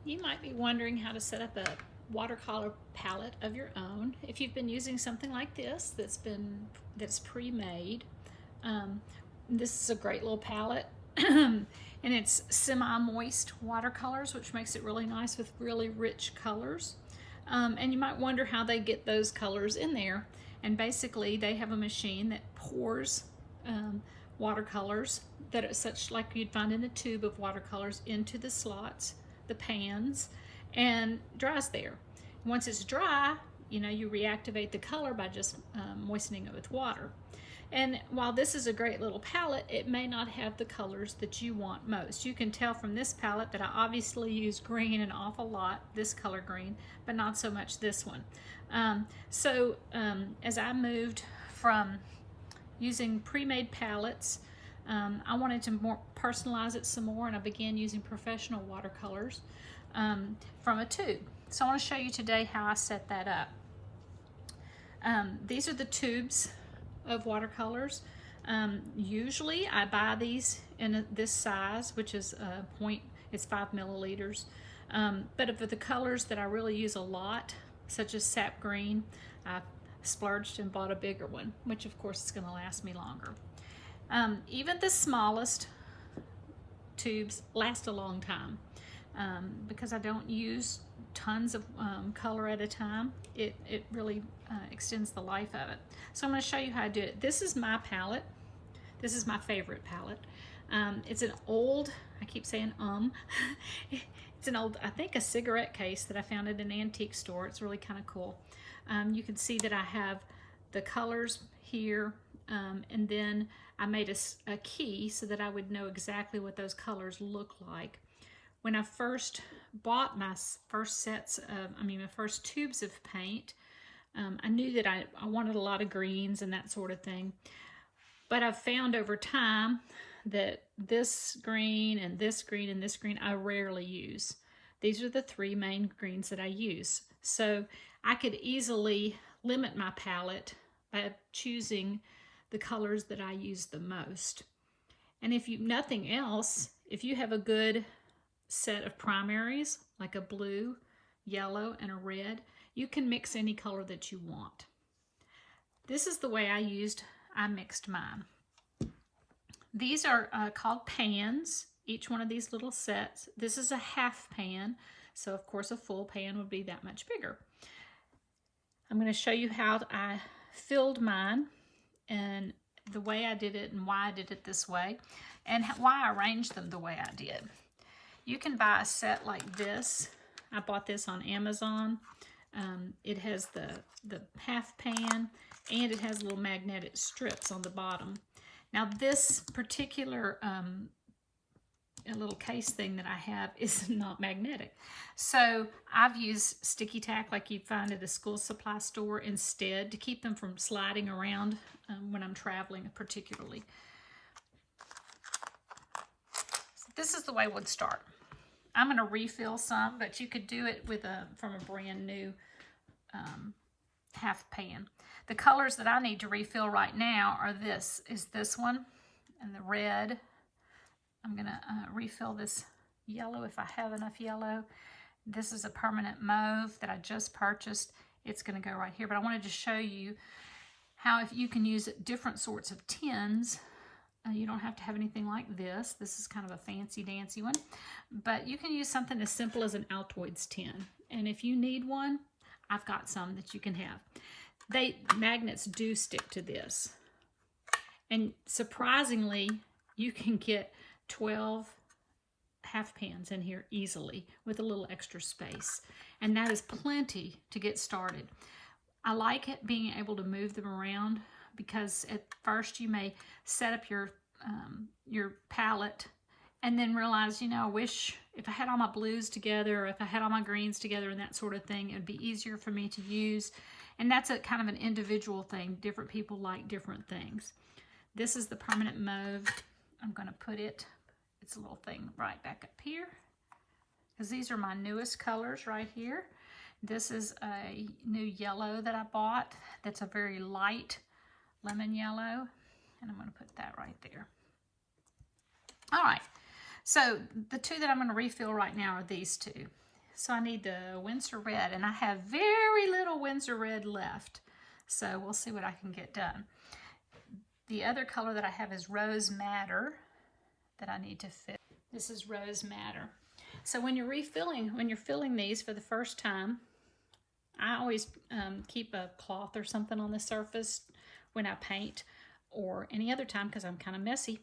You might be wondering how to set up a watercolor palette of your own. If you've been using something like this that's pre-made, um, this is a great little palette. And it's semi-moist watercolors, which makes it really nice with really rich colors. And you might wonder how they get those colors in there. And basically, they have a machine that pours watercolors that are such like you'd find in a tube of watercolors into the slots, the pans, and dries there. Once it's dry, you reactivate the color by just moistening it with water. And while this is a great little palette, it may not have the colors that you want most. You can tell from this palette that I obviously use green an awful lot, this color green, but not so much this one. As I moved from using pre-made palettes, I wanted to personalize it some more, and I began using professional watercolors from a tube. So I want to show you today how I set that up. These are the tubes of watercolors. Usually I buy these in this size, which is it's 5 milliliters. But for the colors that I really use a lot, such as sap green, I splurged and bought a bigger one, which of course is going to last me longer. Even the smallest tubes last a long time because I don't use tons of color at a time. It really extends the life of it. So I'm going to show you how I do it. This is my palette. This is my favorite palette. It's an old, I keep saying it's an old, I think a cigarette case that I found at an antique store. It's really kind of cool. You can see that I have the colors here, and then I made a key so that I would know exactly what those colors look like. When I first bought my first my first tubes of paint, I knew that I wanted a lot of greens and that sort of thing. But I've found over time that this green and this green and this green I rarely use. These are the 3 main greens that I use. So I could easily limit my palette by choosing the colors that I use the most. And if nothing else, if you have a good set of primaries, like a blue, yellow, and a red, you can mix any color that you want. This is the way I mixed mine. These are called pans, each one of these little sets. This is a half pan, so of course a full pan would be that much bigger. I'm going to show you how I filled mine and the way I did it and why I did it this way and why I arranged them the way I did. You can buy a set like this. I bought this on Amazon. It has the half pan and it has little magnetic strips on the bottom. Now this particular a little case thing that I have is not magnetic. So I've used sticky tack like you'd find at a school supply store instead to keep them from sliding around when I'm traveling particularly. So this is the way it would start. I'm going to refill some, but you could do it with from a brand new half pan. The colors that I need to refill right now are this one and the red. I'm going to refill this yellow if I have enough yellow. This is a permanent mauve that I just purchased. It's going to go right here, but I wanted to show you how if you can use different sorts of tins. You don't have to have anything like this. This is kind of a fancy dancy one, but you can use something as simple as an Altoids tin. And if you need one, I've got some that you can have. Magnets do stick to this. And surprisingly, you can get 12 half pans in here easily with a little extra space. And that is plenty to get started. I like it being able to move them around because at first you may set up your palette and then realize, I wish if I had all my blues together or if I had all my greens together and that sort of thing, it would be easier for me to use. And that's a kind of an individual thing. Different people like different things. This is the permanent mauve. I'm going to put it's a little thing right back up here because these are my newest colors right here. This is a new yellow that I bought that's a very light lemon yellow, and I'm going to put that right there. All right, so the two that I'm going to refill right now are these two. So I need the Winsor Red, and I have very little Winsor Red left. So we'll see what I can get done. The other color that I have is Rose Madder that I need to fill. This is Rose Madder. So when you're filling these for the first time, I always keep a cloth or something on the surface when I paint, or any other time because I'm kind of messy.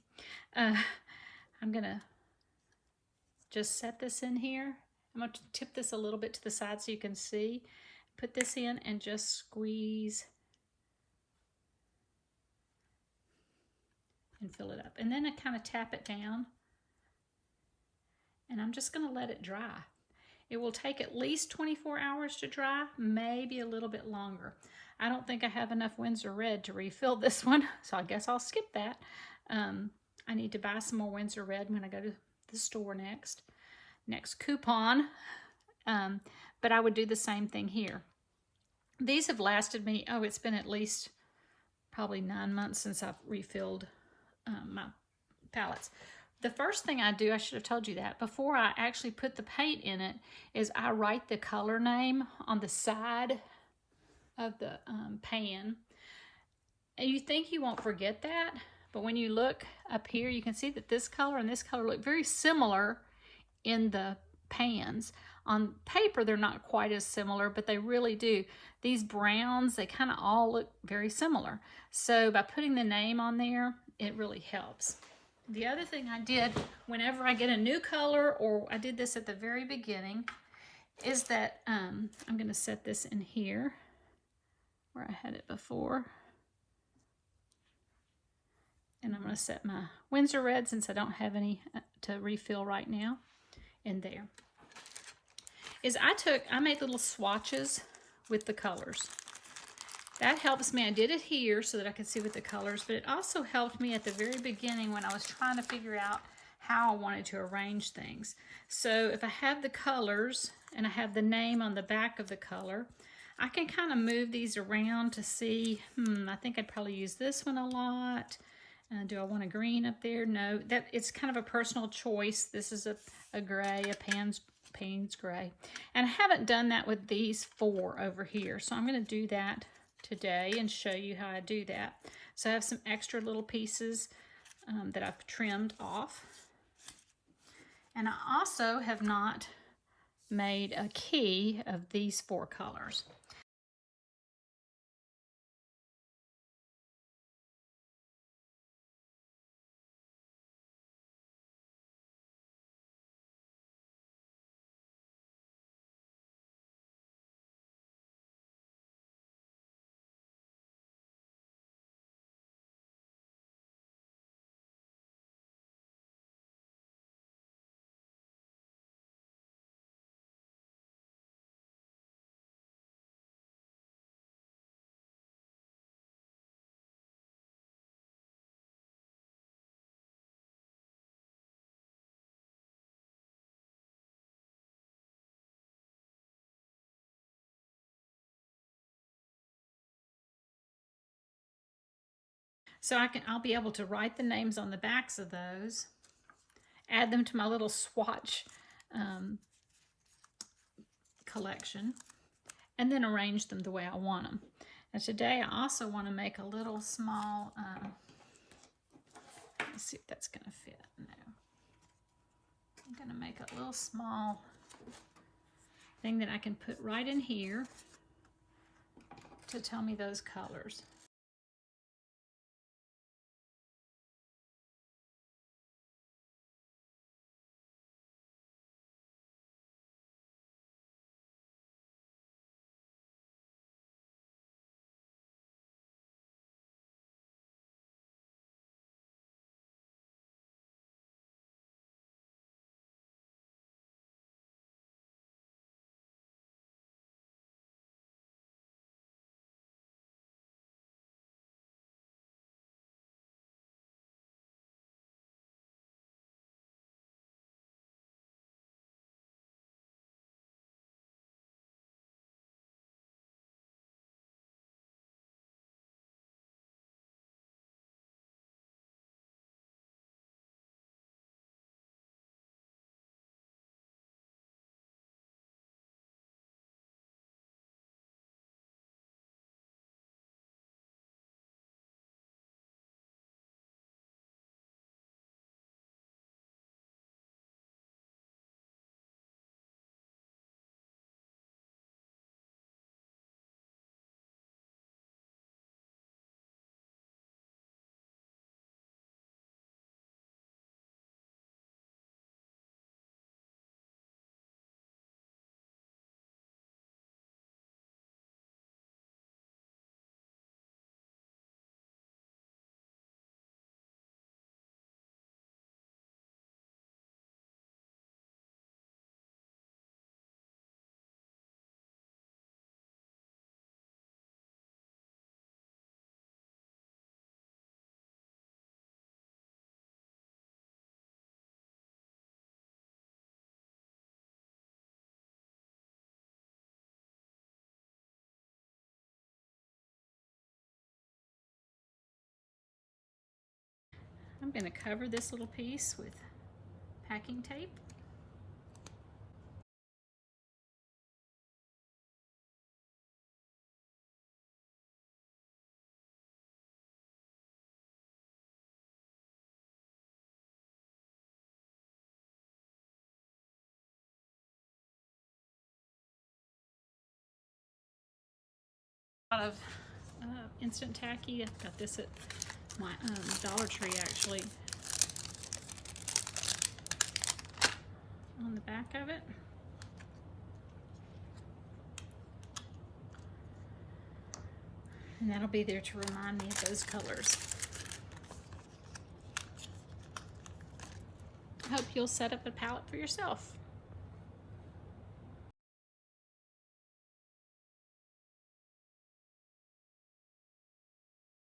I'm gonna just set this in here. I'm going to tip this a little bit to the side so you can see. Put this in and just squeeze and fill it up. And then I kind of tap it down. And I'm just going to let it dry. It will take at least 24 hours to dry, maybe a little bit longer. I don't think I have enough Winsor Red to refill this one, so I guess I'll skip that. I need to buy some more Winsor Red when I go to the store next coupon. But I would do the same thing here. These have lasted me, it's been at least probably 9 months since I've refilled my palettes. The first thing I do, I should have told you that, before I actually put the paint in it, is I write the color name on the side of the pan. And you think you won't forget that, but when you look up here, you can see that this color and this color look very similar in the pans. On paper, they're not quite as similar, but they really do. These browns, they kind of all look very similar. So by putting the name on there, it really helps. The other thing I did whenever I get a new color, or I did this at the very beginning, is that I'm going to set this in here where I had it before. And I'm going to set my Winsor Red, since I don't have any to refill right now, in there. I made little swatches with the colors. That helps me. I did it here so that I could see with the colors, but it also helped me at the very beginning when I was trying to figure out how I wanted to arrange things. So if I have the colors and I have the name on the back of the color, I can kind of move these around to see, I think I'd probably use this one a lot. Do I want a green up there? No, it's kind of a personal choice. This is a gray, a Payne's gray. And I haven't done that with these 4 over here, so I'm going to do that today and show you how I do that. So I have some extra little pieces that I've trimmed off. And I also have not made a key of these 4 colors. So I'll be able to write the names on the backs of those, add them to my little swatch collection, and then arrange them the way I want them. And today I also want to make a little small, let's see if that's going to fit. No. I'm going to make a little small thing that I can put right in here to tell me those colors. I'm going to cover this little piece with packing tape. A lot of instant tacky. I got this at my Dollar Tree actually. On the back of it. And that'll be there to remind me of those colors. I hope you'll set up a palette for yourself.